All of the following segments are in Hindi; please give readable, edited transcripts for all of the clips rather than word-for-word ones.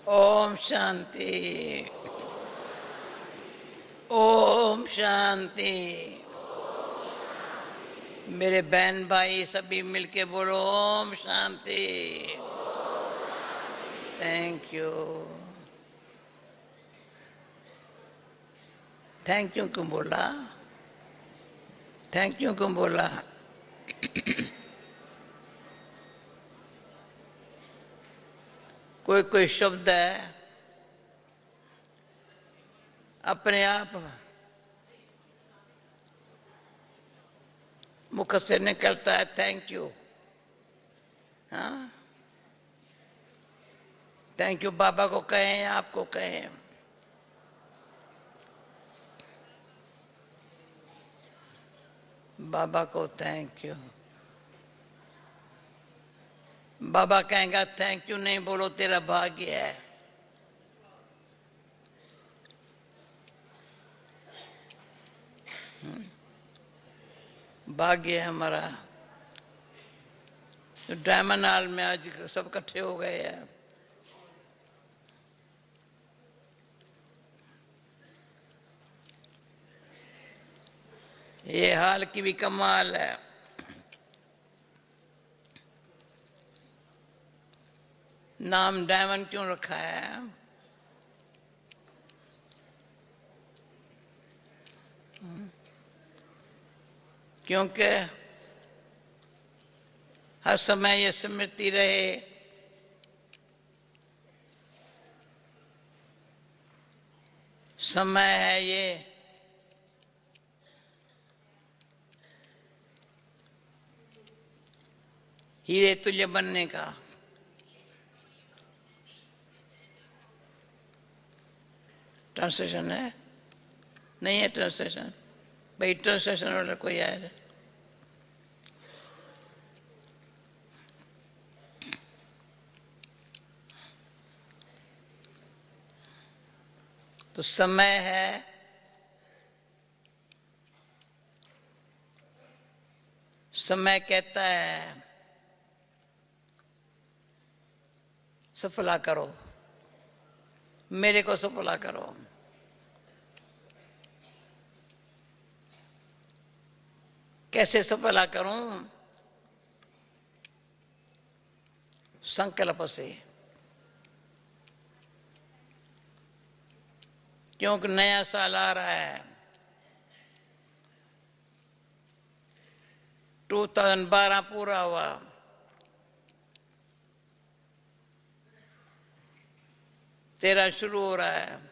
ओम शांति। ओम शांति। मेरे बहन भाई सभी मिलके बोलो Om Shanti. Thank you. Thank you क्यों बोला? थैंक यू क्यों बोला? कोई कोई शब्द है अपने आप मुख से निकलता है थैंक यू। हाँ, थैंक यू बाबा को कहें या आपको कहें। बाबा को थैंक यू। बाबा कहेंगे थैंक यू नहीं बोलो तेरा भाग्य है। भाग्य है हमारा। तो डायमंड हॉल में आज सब इकट्ठे हो गए हैं। ये हाल की भी कमाल है। नाम डायमंड क्यों रखा है? क्योंकि हर समय ये स्मृति रहे समय है ये हीरे तुल्य बनने का। ट्रांसलेशन है? नहीं है ट्रांसलेशन? भाई ट्रांसलेशन वाला कोई आए? तो समय है समय कहता है सफला करो, मेरे को सफला करो। कैसे सफला करूं? संकल्प से। क्योंकि नया साल आ रहा है। 2012 पूरा हुआ। तेरा शुरू हो रहा है।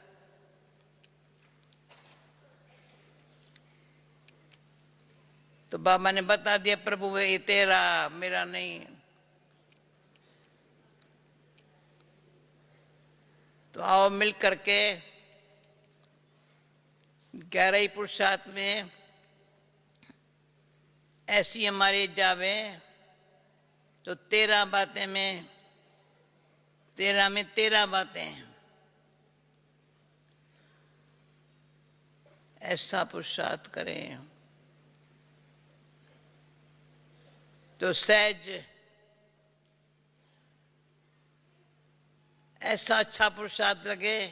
तो बाबा ने बता दिया प्रभु ये तेरा मेरा नहीं। तो आओ मिल करके 11 पुरुषार्थ में ऐसी हमारी जावे तो 13 बातें में 13 बातें ऐसा पुरुषार्थ करें तो सहज ऐसा अच्छा पुरुषार्थ लगे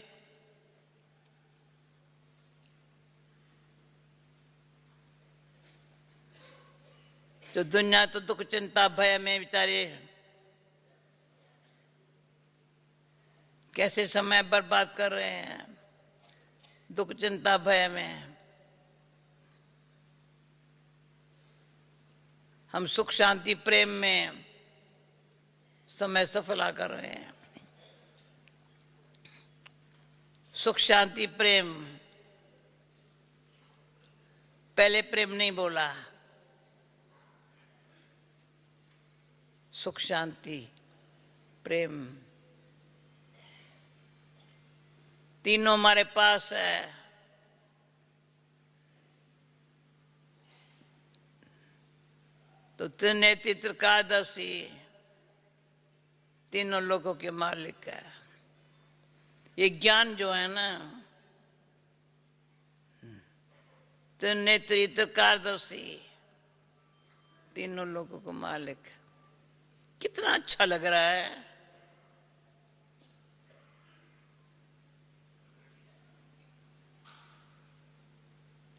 तो दुनिया तो दुख चिंता भय में बेचारे कैसे समय बर्बाद कर रहे हैं दुख चिंता भय में। हम सुख शांति प्रेम में समय सफला कर रहे हैं। सुख शांति प्रेम, पहले प्रेम नहीं बोला। सुख शांति प्रेम तीनों हमारे पास है। तो त्रिनेत्र त्रिकादशी तीनों लोगों के मालिक है। ये ज्ञान जो है ना त्रिनेत्री त्रिकादशी तीनों लोगों को मालिक है। कितना अच्छा लग रहा है।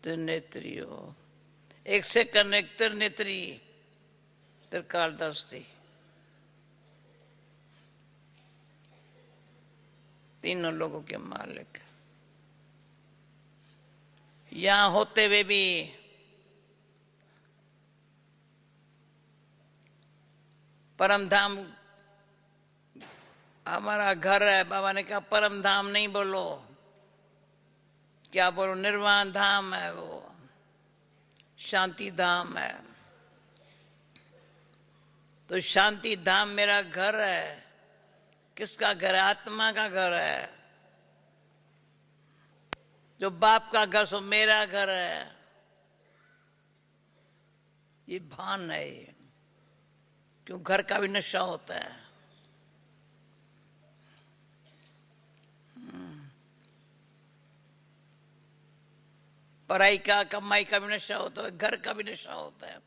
त्रिनेत्री हो, एक सेकंड एक त्रिनेत्री त्रिकालदर्शी, तीनों लोगों के मालिक। यहां होते हुए भी परम धाम हमारा घर है। बाबा ने कहा परम धाम नहीं बोलो, क्या बोलो? निर्वाण धाम है, वो शांति धाम है। तो शांति धाम मेरा घर है। किसका घर है? आत्मा का घर है। जो बाप का घर सो मेरा घर है। ये भान है। क्यों? घर का भी नशा होता है। पढ़ाई का, कमाई का भी नशा होता है, घर का भी नशा होता है।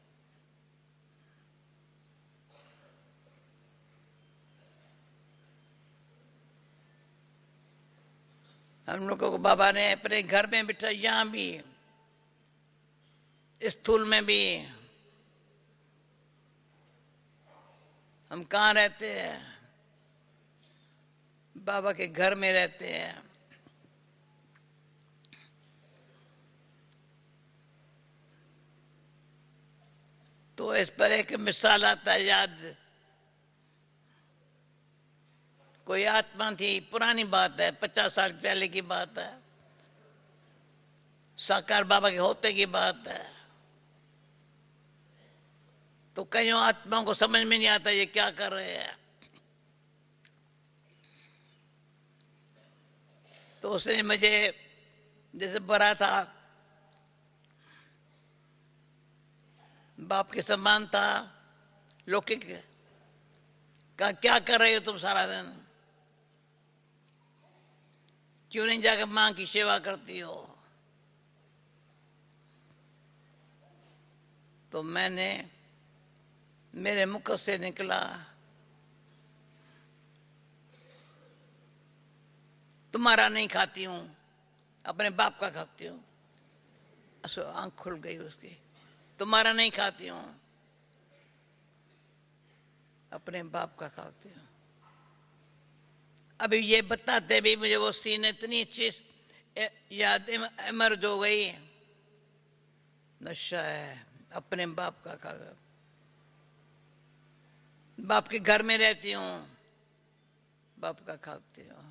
हम लोगों को बाबा ने अपने घर में बिठा, यहां भी स्थूल में भी। हम कहाँ रहते हैं? बाबा के घर में रहते हैं। तो इस पर एक मिसाल आता है याद। कोई आत्मा थी, पुरानी बात है, 50 साल पहले की बात है, साकार बाबा के होते की बात है। तो कईयों आत्माओं को समझ में नहीं आता ये क्या कर रहे हैं। तो उसने मुझे जैसे भरा था, बाप के समान था, लौकिक का क्या कर रहे हो तुम सारा दिन? क्यों नहीं जाकर मां की सेवा करती हो? तो मैंने, मेरे मुख से निकला, तुम्हारा नहीं खाती हूं, अपने बाप का खाती हूं। आंख खुल गई उसकी। तुम्हारा नहीं खाती हूं, अपने बाप का खाती हूं। अभी ये बताते भी मुझे वो सीन इतनी अच्छी याद इमर्ज हो गई। नशा है, अपने बाप का खा, बाप के घर में रहती हूं, बाप का खाती हूं।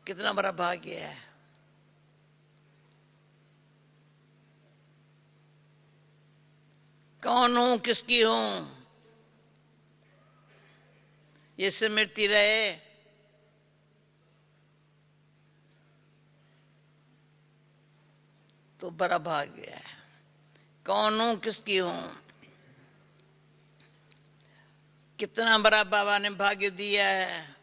कितना बड़ा भाग्य है। कौन हूं, किसकी हूं, ये स्मृति रहे। तो बड़ा भाग्य है। कौन हूं, किसकी हूं, कितना बड़ा बाबा ने भाग्य दिया है।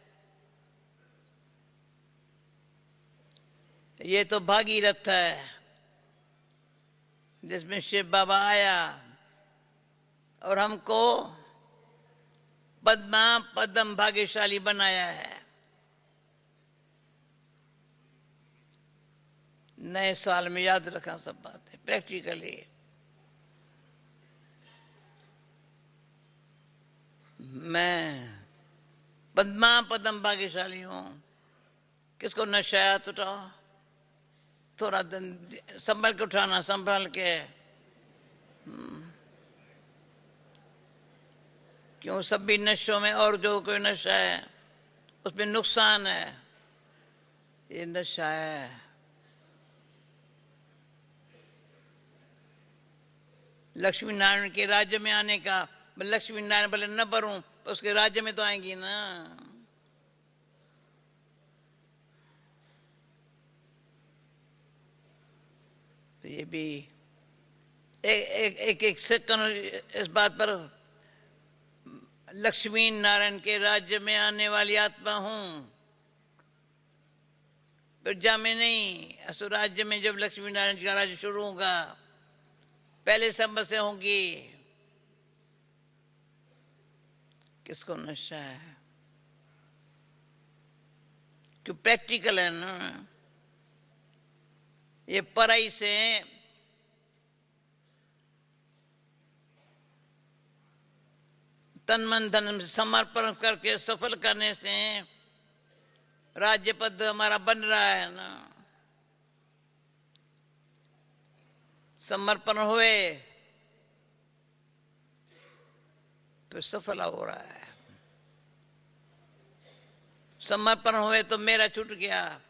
ये तो भागीरथ है जिसमें शिव बाबा आया और हमको पद्मा पद्म भाग्यशाली बनाया है। नए साल में याद रखना सब बातें प्रैक्टिकली। मैं पद्मा पद्म भाग्यशाली हूं। किसको नशा तो उठाओ, थोड़ा दिन संभल के उठाना, संभल के। क्यों? सब भी नशों में, और जो कोई नशा है उसमें नुकसान है। ये नशा है। लक्ष्मी नारायण के राज्य में आने का, लक्ष्मी नारायण भले न भरूं तो उसके राज्य में तो आएंगी ना। तो ये भी एक सेकंड इस बात पर, लक्ष्मी नारायण के राज्य में आने वाली आत्मा हूं, प्रजा में नहीं। असुर राज्य में जब लक्ष्मी नारायण का राज्य शुरू होगा, पहले संबत से होंगी। किसको नशा है? क्यों? प्रैक्टिकल है ना। ये पराई से तन मन धन समर्पण करके सफल करने से राज्य पद हमारा बन रहा है ना। समर्पण हुए फिर सफल हो रहा है। समर्पण हुए तो मेरा छूट गया,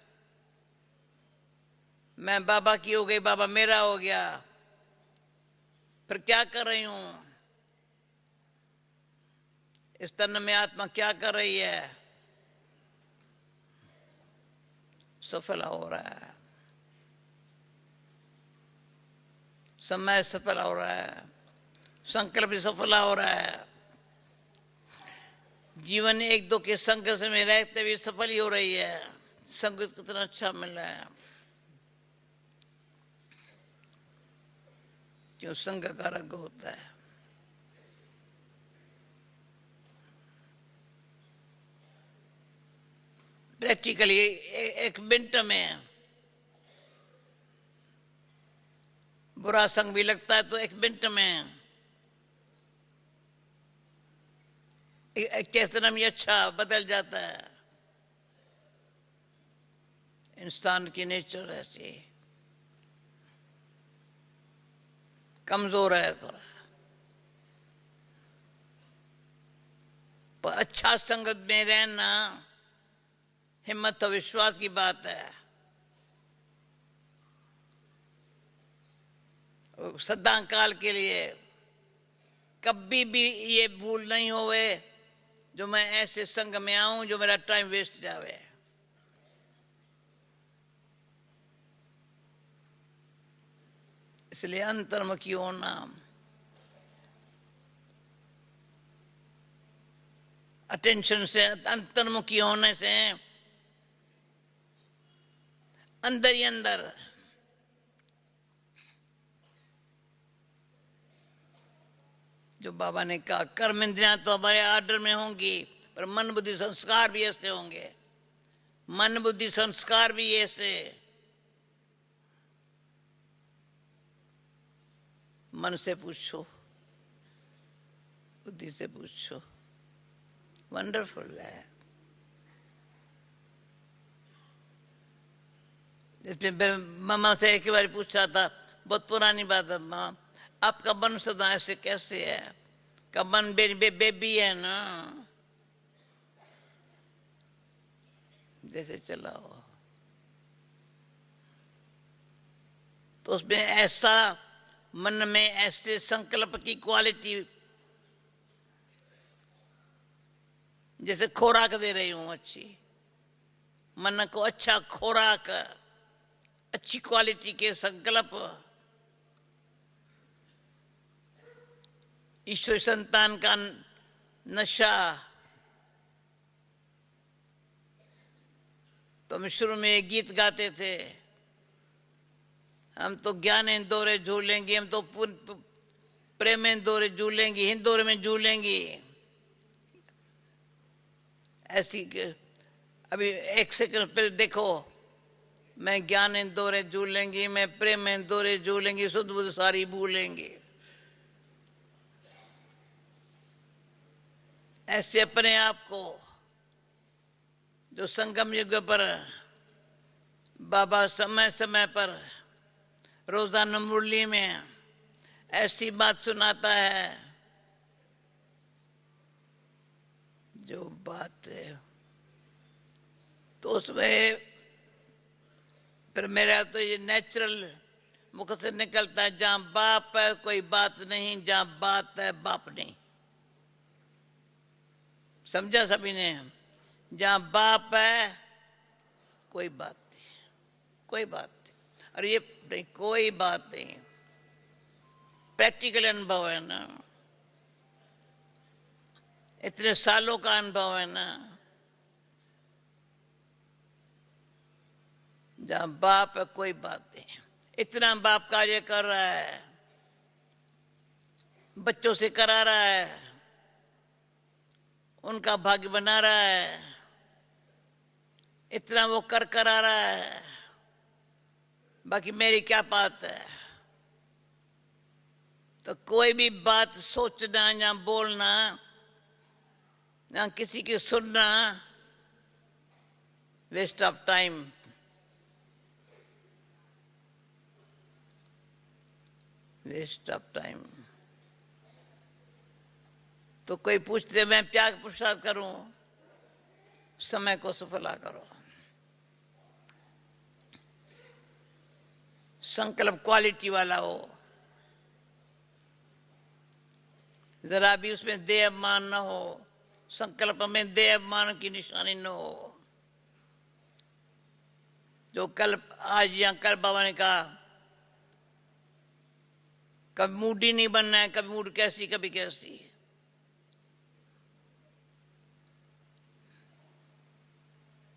मैं बाबा की हो गई, बाबा मेरा हो गया। फिर क्या कर रही हूं? इस तन में आत्मा क्या कर रही है? सफल हो रहा है, समय सफल हो रहा है, संकल्प भी सफल हो रहा है। जीवन एक दो के संग में रहते भी सफल ही हो रही है। संग कितना अच्छा मिल रहा है, क्यों संग कारक होता है। प्रैक्टिकली एक मिनट में बुरा संग भी लगता है तो एक मिनट में कितना भी अच्छा बदल जाता है। इंसान की नेचर ऐसी कमजोर है थोड़ा, पर अच्छा संगत में रहना हिम्मत और विश्वास की बात है। सदा काल के लिए कभी भी ये भूल नहीं होवे जो मैं ऐसे संग में आऊं जो मेरा टाइम वेस्ट जावे। इसलिए अंतर्मुखी होना, अटेंशन से अंतर्मुखी होने से अंदर ही अंदर जो बाबा ने कहा कर्म इंद्रियां तो हमारे आर्डर में होंगी, पर मन बुद्धि संस्कार भी ऐसे होंगे। मन बुद्धि संस्कार भी ऐसे। मन से पूछो, बुद्धि से पूछो, वंडरफुल है। इसमें मामा से एक बार पूछा था, बहुत पुरानी बात है, माँ आपका मन सदा ऐसे कैसे है? का मन बेबी है ना, जैसे चला हो। तो उसमें ऐसा मन में ऐसे संकल्प की क्वालिटी, जैसे खोराक दे रही हूं अच्छी, मन को अच्छा खोराक, अच्छी क्वालिटी के संकल्प, ईश्वर संतान का नशा। तो हम शुरू में एक गीत गाते थे, हम तो ज्ञान इंदौरे झूलेंगे, हम तो प्रेम इंदौरे झूलेंगे, हिंदौरे में झूलेंगी। ऐसी अभी एक सेकंड पहले देखो, मैं ज्ञान इंदौरे झूलेंगी, मैं प्रेम इंदौरे झूलेंगी, शुद्ध बुद्ध सारी भूलेंगी। ऐसे अपने आप को जो संगम युग पर बाबा समय समय पर रोजाना मुरली में ऐसी बात सुनाता है, जो बात है तो उसमें फिर मेरा तो ये नेचुरल मुख से निकलता है, जहां बाप है कोई बात नहीं, जहां बात है बाप नहीं। समझा सभी ने? जहां बाप है कोई बात नहीं, कोई बात नहीं। और ये नहीं, कोई बात नहीं, प्रैक्टिकल अनुभव है ना, इतने सालों का अनुभव है ना। जहां बाप है कोई बात नहीं। इतना बाप कार्य कर रहा है, बच्चों से करा रहा है, उनका भाग्य बना रहा है, इतना वो कर आ रहा है। बाकी मेरी क्या बात है। तो कोई भी बात सोचना या बोलना या किसी की सुनना waste of time. Waste of time. तो कोई पूछते मैं क्या पुरुषार्थ करूं, समय को सफला करो। संकल्प क्वालिटी वाला हो, जरा भी उसमें देह अभिमान न हो, संकल्प में देह अभिमान की निशानी न हो। जो कल आज या कल बाबा ने कहा कभी मूडी नहीं बनना है, कभी मूड कैसी कभी कैसी।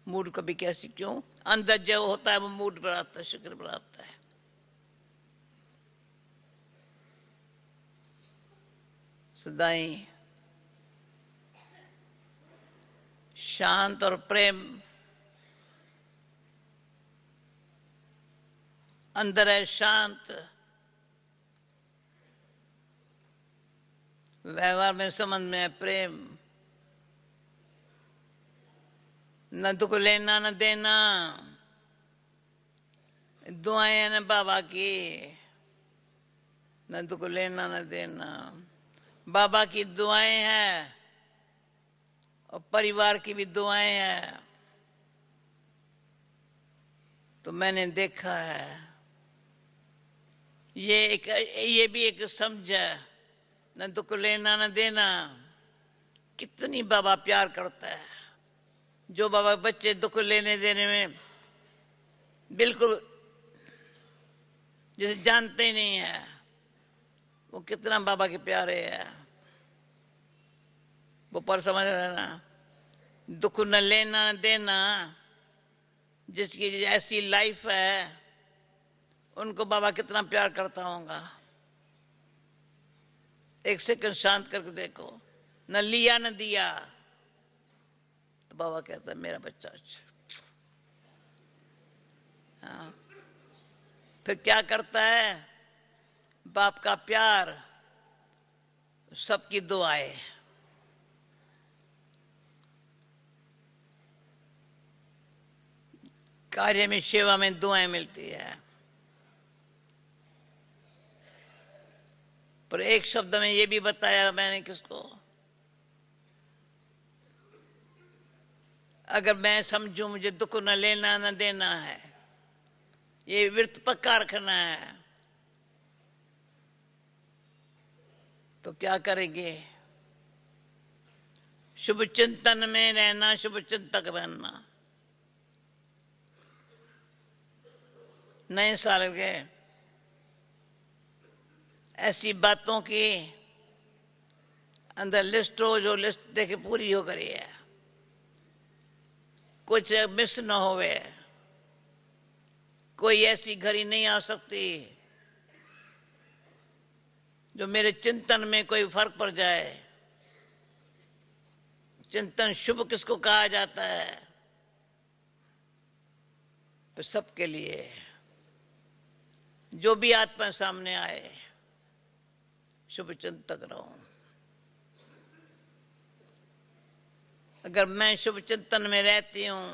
मूड कभी कैसी क्यों? अंदर जो होता है वो मूड पर आता है, शुक्र पर आता है। सदाई शांत और प्रेम अंदर है, शांत व्यवहार में संबंध में है प्रेम। न दुख लेना न देना, दुआएं हैं न बाबा की। न दुख लेना न देना, बाबा की दुआएं हैं और परिवार की भी दुआएं हैं। तो मैंने देखा है ये भी एक समझ है। न दुख लेना न देना, कितनी बाबा प्यार करता है। जो बाबा बच्चे दुख लेने देने में बिल्कुल जिसे जानते ही नहीं है, वो कितना बाबा के प्यारे है। वो पर समझ रहे ना, दुख न लेना न देना, जिसकी ऐसी लाइफ है उनको बाबा कितना प्यार करता होगा। एक सेकंड शांत करके देखो, न लिया न दिया, तो बाबा कहता है मेरा बच्चा अच्छा। हाँ। फिर क्या करता है? बाप का प्यार, सबकी दुआएं। कार्य में सेवा में दुआएं मिलती है। पर एक शब्द में ये भी बताया मैंने किसको, अगर मैं समझूं मुझे दुख न लेना न देना है, ये विरत पक्का रखना है, तो क्या करेंगे? शुभ चिंतन में रहना, शुभ चिंतक बनना। नए साल के ऐसी बातों की अंदर लिस्ट हो, जो लिस्ट देखे पूरी हो करी है, कुछ मिस न होवे। कोई ऐसी घड़ी नहीं आ सकती जो मेरे चिंतन में कोई फर्क पड़ जाए। चिंतन शुभ किसको कहा जाता है? तो सबके लिए जो भी आत्मा सामने आए, शुभ चिंतक रहो। अगर मैं शुभ चिंतन में रहती हूं,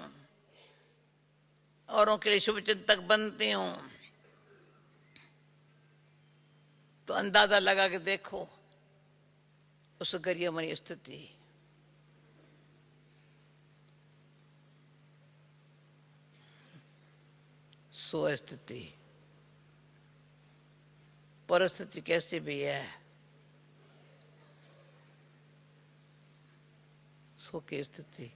औरों के लिए शुभ चिंतक बनती हूं, तो अंदाजा लगा के देखो उस घड़ी हमारी स्थिति। सो स्थिति परिस्थिति कैसी भी है, सो की स्थिति।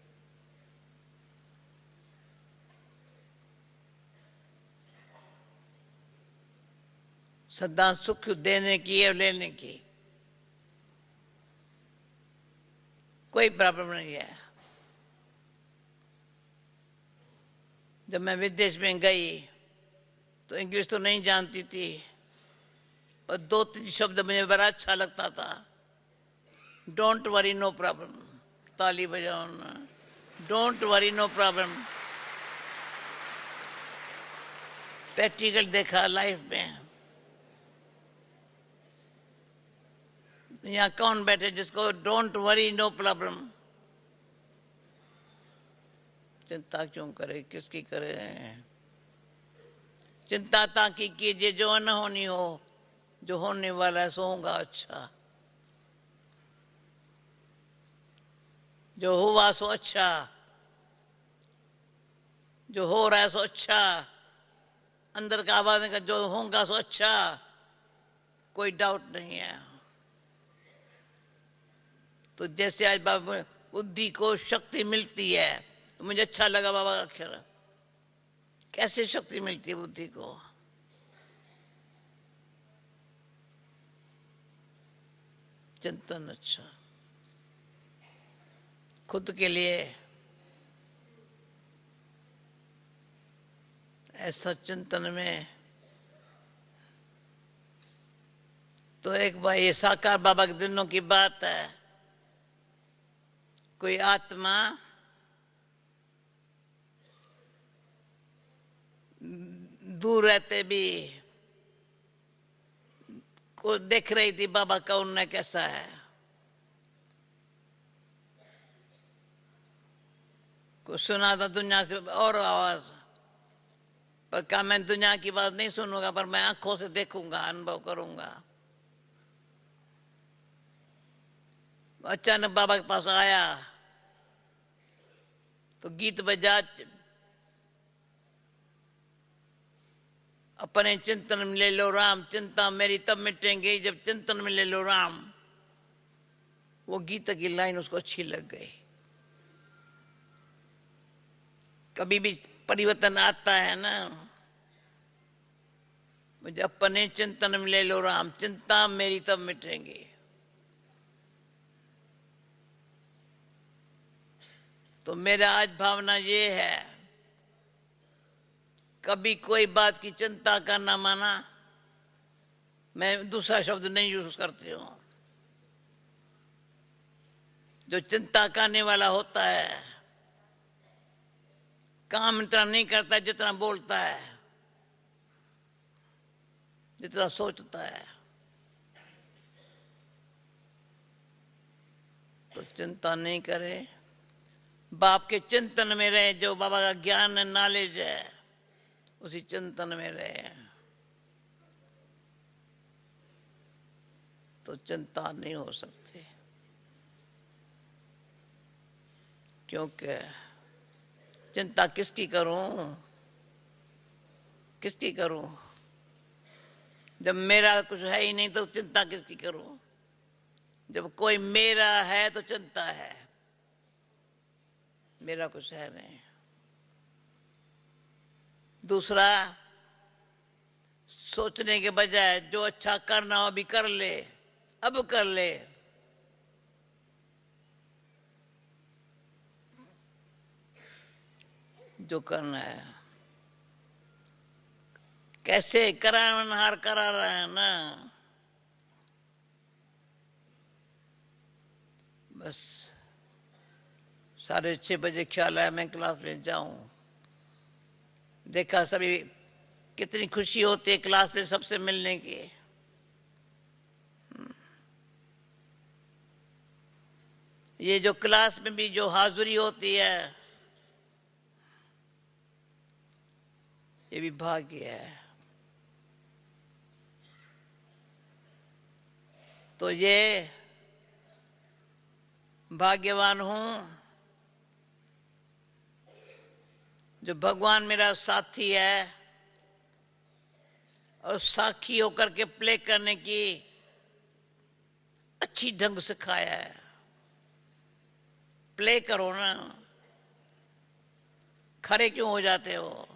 सदा सुख देने की और लेने की कोई प्रॉब्लम नहीं है। जब मैं विदेश में गई तो इंग्लिश तो नहीं जानती थी, और 2-3 शब्द मुझे बड़ा अच्छा लगता था। डोंट वरी नो प्रॉब्लम, ताली बजाओ ना। Don't worry no problem. Practical देखा लाइफ में। यहाँ कौन बैठे जिसको डोंट वरी नो प्रॉब्लम? चिंता क्यों करे, किसकी करे? चिंता ताकि कीजिए जो अनहोनी हो, जो होने वाला है सो होगा अच्छा, जो हुआ सो अच्छा, जो हो रहा है सो अच्छा, अंदर का आवाज का जो होगा सो अच्छा, कोई डाउट नहीं है। तो जैसे आज बाबा बुद्धि को शक्ति मिलती है, तो मुझे अच्छा लगा बाबा का अक्षर। कैसे शक्ति मिलती है बुद्धि को? चिंतन। अच्छा, खुद के लिए ऐसा चिंतन में तो एक बार ये साकार बाबा के दिनों की बात है। कोई आत्मा दूर रहते भी को देख रही थी बाबा का उन्नय कैसा है। कुछ सुना था दुनिया से और आवाज, पर क्या मैं दुनिया की बात नहीं सुनूंगा, पर मैं आंखों से देखूंगा, अनुभव करूंगा। अचानक बाबा के पास आया तो गीत बजा, अपने चिंतन में ले लो राम, चिंता मेरी तब मिटेंगी जब चिंतन में ले लो राम। वो गीत की लाइन उसको अच्छी लग गई। कभी भी परिवर्तन आता है ना, मुझे अपने चिंतन में ले लो राम, चिंता मेरी तब मिटेंगी। तो मेरा आज भावना ये है, कभी कोई बात की चिंता करना माना, मैं दूसरा शब्द नहीं यूज करती हूं। जो चिंता करने वाला होता है काम इतना नहीं करता जितना बोलता है, जितना सोचता है। तो चिंता नहीं करे, बाप के चिंतन में रहे, जो बाबा का ज्ञान है, नॉलेज है, उसी चिंतन में रहे तो चिंता नहीं हो सकती। क्योंकि चिंता किसकी करूं, किसकी करूं? जब मेरा कुछ है ही नहीं तो चिंता किसकी करूं? जब कोई मेरा है तो चिंता है, मेरा कुछ है नहीं। दूसरा, सोचने के बजाय जो अच्छा करना हो अभी कर ले, अब कर ले। जो करना है कैसे करानहार करा रहा है ना, बस 6:30 ख्याल आया मैं क्लास में जाऊं। देखा सभी, कितनी खुशी होती है क्लास में सबसे मिलने की। ये जो क्लास में भी जो हाजिरी होती है, ये भी भाग्य है। तो ये भाग्यवान हूं जो भगवान मेरा साथी है और साखी होकर के प्ले करने की अच्छी ढंग सिखाया है। प्ले करो ना, खड़े क्यों हो जाते हो?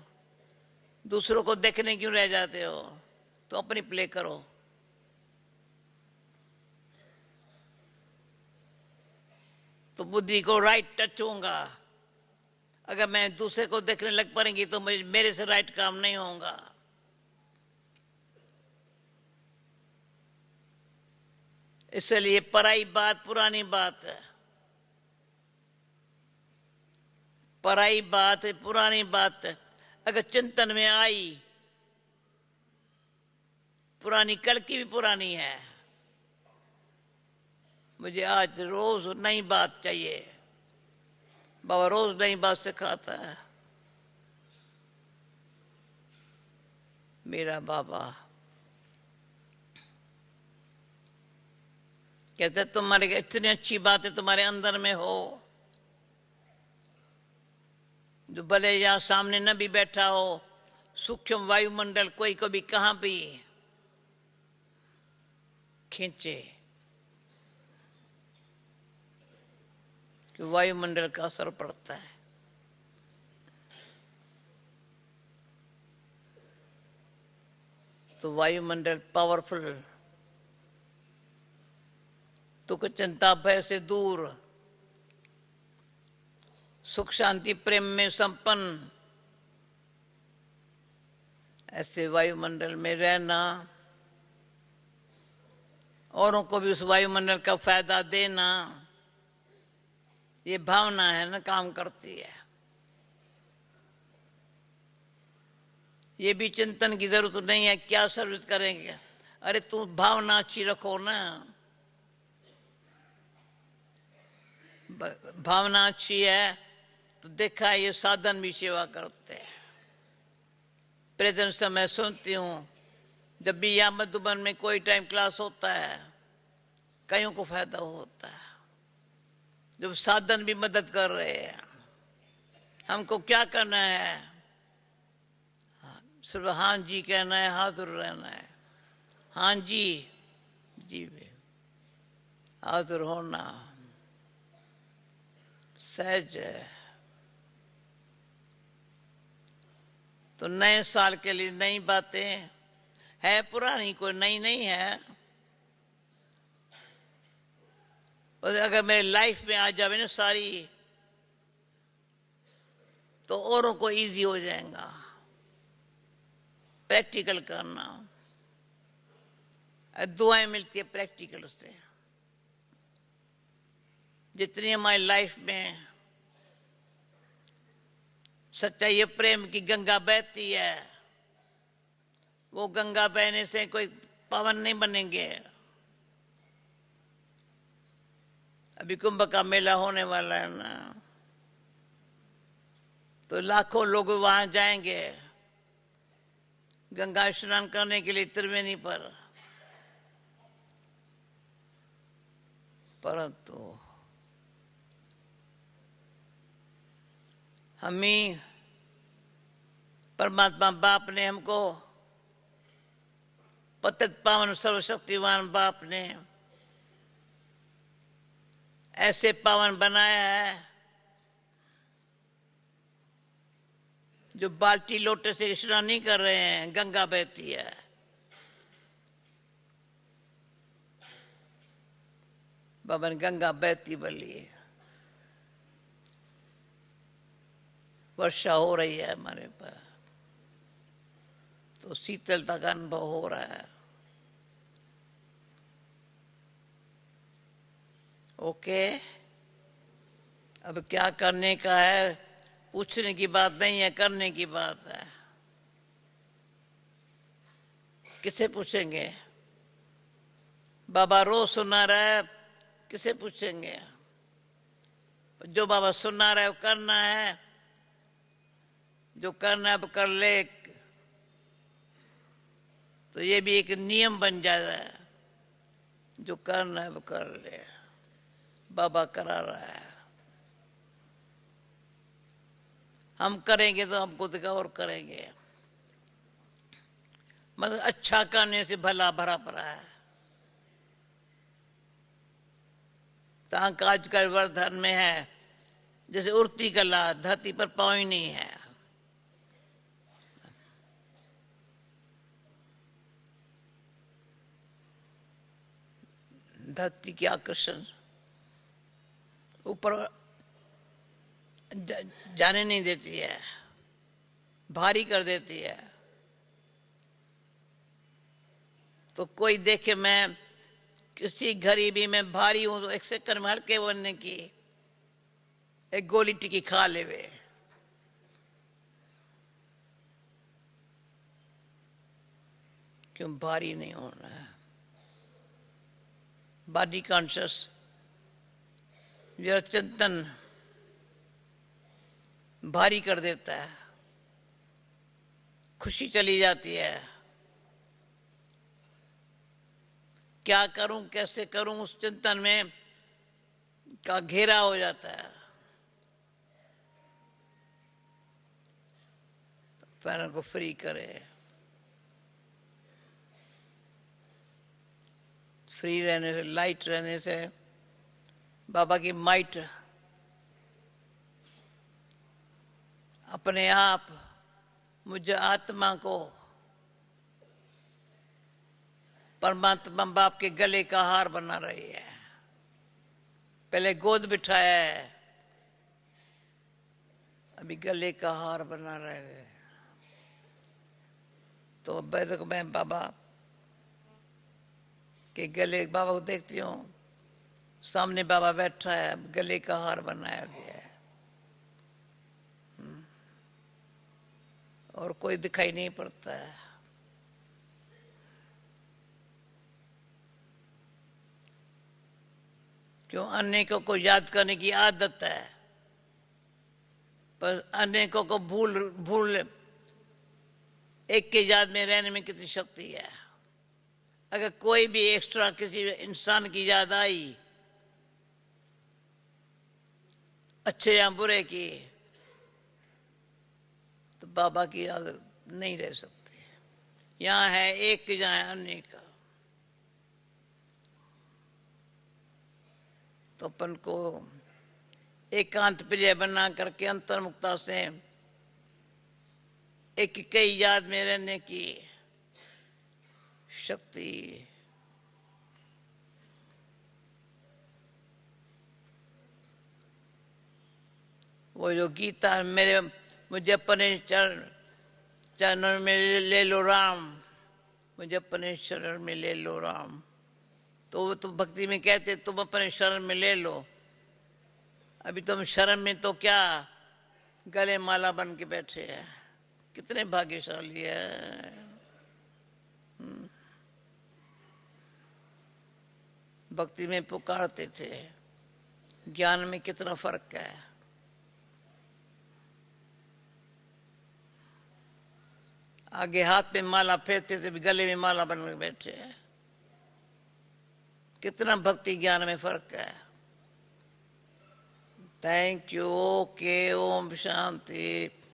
दूसरों को देखने क्यों रह जाते हो? तो अपनी प्ले करो। तो बुद्धि को राइट टच होगा। अगर मैं दूसरे को देखने लग पड़ेंगी तो मेरे से राइट काम नहीं होगा। इसलिए पराई बात पुरानी बात है, पराई बात है, पुरानी बात है। अगर चिंतन में आई पुरानी कल की भी पुरानी है। मुझे आज रोज नई बात चाहिए। बाबा रोज नई बात सिखाता है। मेरा बाबा कहते तुम्हारे इतनी अच्छी बातें तुम्हारे अंदर में हो, जो भले यहाँ सामने न भी बैठा हो, सूक्ष्म वायुमंडल कोई को भी कहाँ भी खींचे, कि वायुमंडल का असर पड़ता है। तो वायुमंडल पावरफुल, दुख चिंता भय से दूर, सुख शांति प्रेम में संपन्न, ऐसे वायुमंडल में रहना, औरों को भी उस वायुमंडल का फायदा देना, ये भावना है ना, काम करती है। ये भी चिंतन की जरूरत नहीं है क्या सर्विस करेंगे। अरे तू भावना अच्छी रखो ना, भावना अच्छी है तो देखा है ये साधन भी सेवा करते हैं। प्रेजेंट से मैं सुनती हूँ, जब भी यहाँ मधुबन में कोई टाइम क्लास होता है, कईयों को फायदा होता है। जब साधन भी मदद कर रहे हैं, हमको क्या करना है? सिर्फ हाँ जी कहना है, हाजिर रहना है। हाँ जी, जी हाजिर होना सहज है। तो नए साल के लिए नई बातें है, पुरानी कोई नई नहीं है। और अगर मेरे लाइफ में आ जावे ना सारी, तो औरों को इजी हो जाएगा प्रैक्टिकल करना। दुआएं मिलती है प्रैक्टिकल से। जितनी हमारी लाइफ में सच्चाई प्रेम की गंगा बहती है, वो गंगा बहने से कोई पावन नहीं बनेंगे। अभी कुंभ का मेला होने वाला है ना, तो लाखों लोग वहां जाएंगे गंगा स्नान करने के लिए त्रिवेणी पर। परंतु हम ही परमात्मा बाप ने हमको, पतित पावन सर्वशक्तिवान बाप ने ऐसे पावन बनाया है, जो बाल्टी लोटे से स्नान नहीं कर रहे हैं, गंगा बहती है। बाबा ने गंगा बहती बोली, वर्षा हो रही है हमारे पर, तो शीतलता का अनुभव हो रहा है। ओके, अब क्या करने का है? पूछने की बात नहीं है, करने की बात है। किसे पूछेंगे? बाबा रोज सुना रहा है, किसे पूछेंगे? जो बाबा सुना रहा है वो करना है, जो करना है अब कर ले। तो ये भी एक नियम बन जाता है, जो करना है वो कर ले। बाबा करा रहा है, हम करेंगे तो हमको देखा और करेंगे। मतलब अच्छा करने से भला भरा पड़ा है। ताकि आजकल वर्धन में है जैसे उड़ती कला, धरती पर पाँव ही नहीं है। धरती की आकर्षण ऊपर जाने नहीं देती है, भारी कर देती है। तो कोई देखे मैं किसी गरीबी में भारी हूं, तो एक सेकंड में हल्के बनने की एक गोली टिकी खा लेवे। क्यों भारी नहीं होना है। बॉडी कॉन्शियस मेरा चिंतन भारी कर देता है, खुशी चली जाती है, क्या करूं कैसे करूं उस चिंतन में का घेरा हो जाता है। पैरों को फ्री करे, फ्री रहने से, लाइट रहने से बाबा की माइट अपने आप मुझे आत्मा को परमात्मा बाप के गले का हार बना रही है। पहले गोद बिठाया है, अभी गले का हार बना रहे हैं। तो मैं बाबा के गले, बाबा को देखती हूँ, सामने बाबा बैठा है, गले का हार बनाया गया है और कोई दिखाई नहीं पड़ता है। क्यों? अनेकों को याद करने की आदत है, पर अनेकों को भूल एक के याद में रहने में कितनी शक्ति है। अगर कोई भी एक्स्ट्रा किसी इंसान की याद आई, अच्छे या बुरे की, तो बाबा की याद नहीं रह सकती। यहाँ है एक की, जहाँ है अनेक का। तो अपन को एकांत प्रिय बना करके अंतर्मुक्ता से एक कई याद में रहने की शक्ति। वो जो गीता मुझे अपने चरणों में ले लो राम, मुझे अपने शरण में ले लो राम। तो वो तो भक्ति में कहते तुम अपने शरण में ले लो। अभी तुम शरण में तो क्या गले माला बन के बैठे हैं। कितने भाग्यशाली है। भक्ति में पुकारते थे, ज्ञान में कितना फर्क है। आगे हाथ में माला फेरते थे, गले में माला बन के बैठे हैं। कितना भक्ति ज्ञान में फर्क है। Thank you. ओके, ओम शांति।